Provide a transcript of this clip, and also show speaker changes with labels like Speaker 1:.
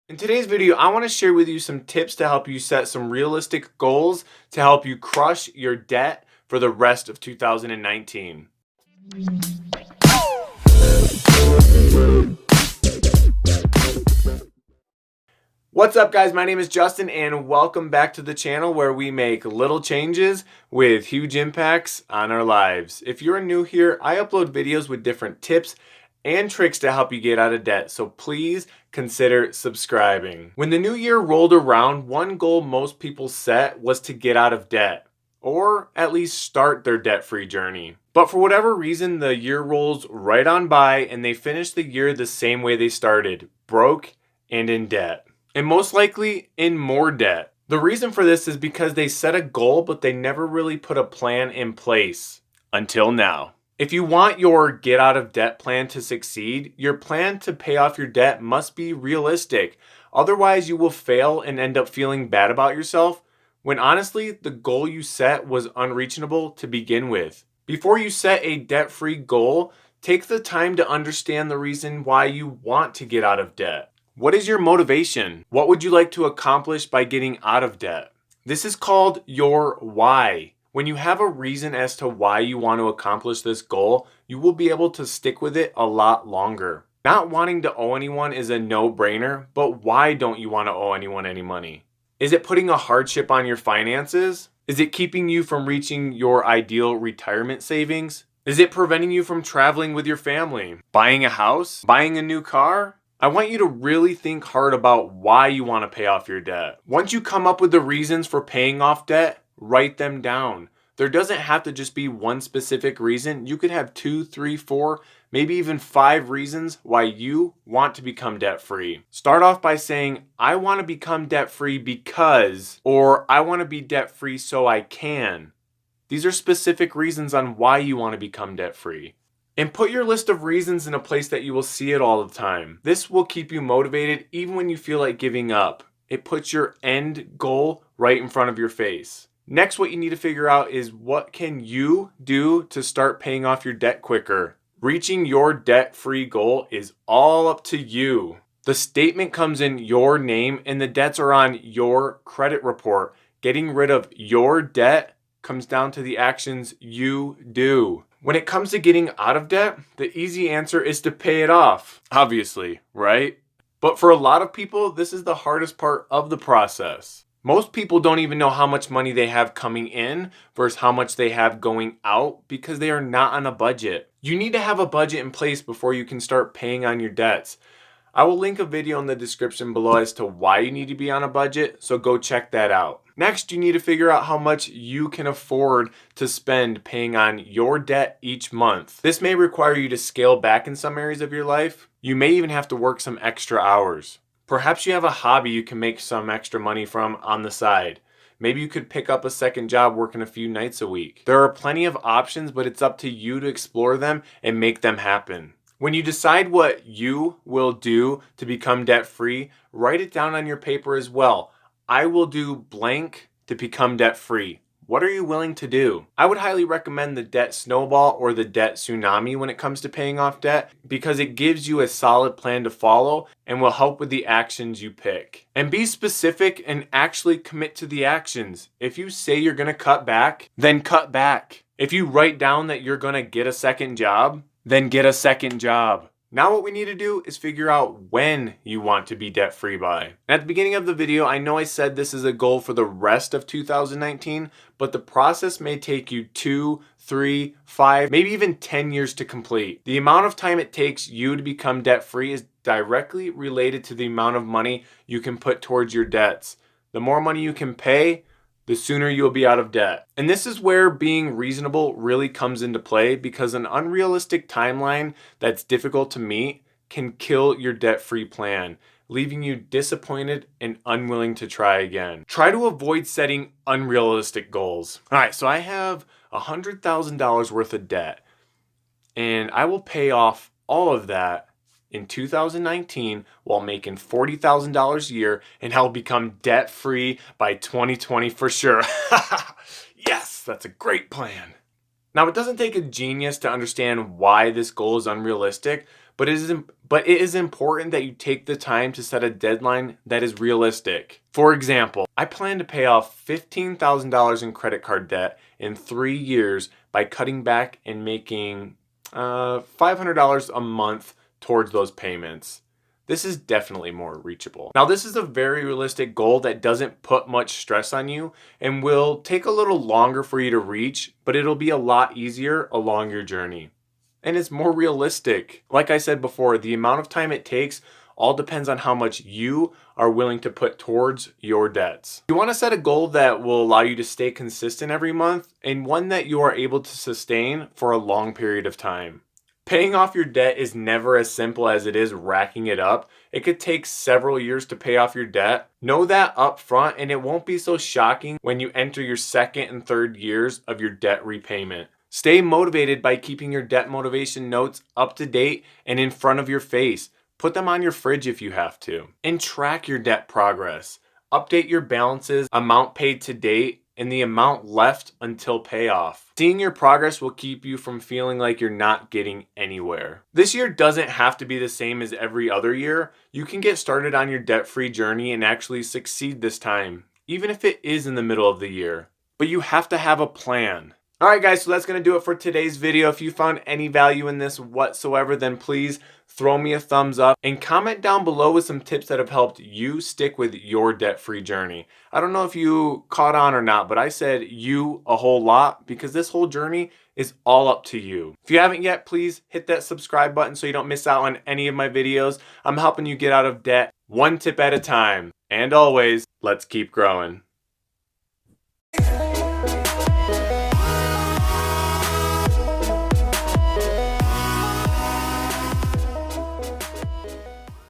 Speaker 1: In today's video, I want to share with you some tips to help you set some realistic goals to help you crush your debt for the rest of 2019. What's up, guys? My name is Justin and welcome back to the channel where we make little changes with huge impacts on our lives. If you're new here, I upload videos with different tips and tricks to help you get out of debt, so please consider subscribing. When the new year rolled around, one goal most people set was to get out of debt, or at least start their debt-free journey. But for whatever reason, the year rolls right on by and they finish the year the same way they started, broke and in debt. And most likely in more debt. The reason for this is because they set a goal, but they never really put a plan in place until now. If you want your get out of debt plan to succeed, your plan to pay off your debt must be realistic. Otherwise, you will fail and end up feeling bad about yourself when honestly, the goal you set was unreachable to begin with. Before you set a debt-free goal, take the time to understand the reason why you want to get out of debt. What is your motivation? What would you like to accomplish by getting out of debt? This is called your why. When you have a reason as to why you want to accomplish this goal, you will be able to stick with it a lot longer. Not wanting to owe anyone is a no-brainer, but why don't you want to owe anyone any money? Is it putting a hardship on your finances? Is it keeping you from reaching your ideal retirement savings? Is it preventing you from traveling with your family? Buying a house? Buying a new car? I want you to really think hard about why you want to pay off your debt. Once you come up with the reasons for paying off debt, write them down. There doesn't have to just be one specific reason. You could have 2, 3, 4, maybe even 5 reasons why you want to become debt-free. Start off by saying, I want to become debt-free because, or I want to be debt-free so I can. These are specific reasons on why you want to become debt-free. And put your list of reasons in a place that you will see it all the time. This will keep you motivated even when you feel like giving up. It puts your end goal right in front of your face. Next, what you need to figure out is what can you do to start paying off your debt quicker. Reaching your debt-free goal is all up to you. The statement comes in your name and the debts are on your credit report. Getting rid of your debt comes down to the actions you do. When it comes to getting out of debt, the easy answer is to pay it off, obviously, right? But for a lot of people, this is the hardest part of the process. Most people don't even know how much money they have coming in versus how much they have going out because they are not on a budget. You need to have a budget in place before you can start paying on your debts. I will link a video in the description below as to why you need to be on a budget, so go check that out. Next, you need to figure out how much you can afford to spend paying on your debt each month. This may require you to scale back in some areas of your life. You may even have to work some extra hours. Perhaps you have a hobby you can make some extra money from on the side. Maybe you could pick up a second job working a few nights a week. There are plenty of options, but it's up to you to explore them and make them happen. When you decide what you will do to become debt-free, write it down on your paper as well. I will do blank to become debt-free. What are you willing to do? I would highly recommend the debt snowball or the debt tsunami when it comes to paying off debt because it gives you a solid plan to follow and will help with the actions you pick. And be specific and actually commit to the actions. If you say you're going to cut back, then cut back. If you write down that you're going to get a second job, then get a second job. Now what we need to do is figure out when you want to be debt-free by. At the beginning of the video, I know I said this is a goal for the rest of 2019, but the process may take you 2, 3, 5, maybe even 10 years to complete. The amount of time it takes you to become debt-free is directly related to the amount of money you can put towards your debts. The more money you can pay, the sooner you'll be out of debt. And this is where being reasonable really comes into play because an unrealistic timeline that's difficult to meet can kill your debt-free plan, leaving you disappointed and unwilling to try again. Try to avoid setting unrealistic goals. All right, so I have $100,000 worth of debt and I will pay off all of that in 2019 while making $40,000 a year, and I'll become debt-free by 2020 for sure. Yes, that's a great plan. Now, it doesn't take a genius to understand why this goal is unrealistic, but it is important that you take the time to set a deadline that is realistic. For example, I plan to pay off $15,000 in credit card debt in 3 years by cutting back and making $500 a month towards those payments. This is definitely more reachable. Now, this is a very realistic goal that doesn't put much stress on you and will take a little longer for you to reach, but it'll be a lot easier along your journey. And it's more realistic. Like I said before, the amount of time it takes all depends on how much you are willing to put towards your debts. You want to set a goal that will allow you to stay consistent every month and one that you are able to sustain for a long period of time. Paying off your debt is never as simple as it is racking it up. It could take several years to pay off your debt. Know that up front, and it won't be so shocking when you enter your second and third years of your debt repayment. Stay motivated by keeping your debt motivation notes up to date and in front of your face. Put them on your fridge if you have to. And track your debt progress. Update your balances, amount paid to date, and the amount left until payoff. Seeing your progress will keep you from feeling like you're not getting anywhere. This year doesn't have to be the same as every other year. You can get started on your debt-free journey and actually succeed this time, even if it is in the middle of the year. But you have to have a plan. Alright guys, so that's going to do it for today's video. If you found any value in this whatsoever, then please throw me a thumbs up and comment down below with some tips that have helped you stick with your debt-free journey. I don't know if you caught on or not, but I said you a whole lot because this whole journey is all up to you. If you haven't yet, please hit that subscribe button so you don't miss out on any of my videos. I'm helping you get out of debt one tip at a time. And always, let's keep growing.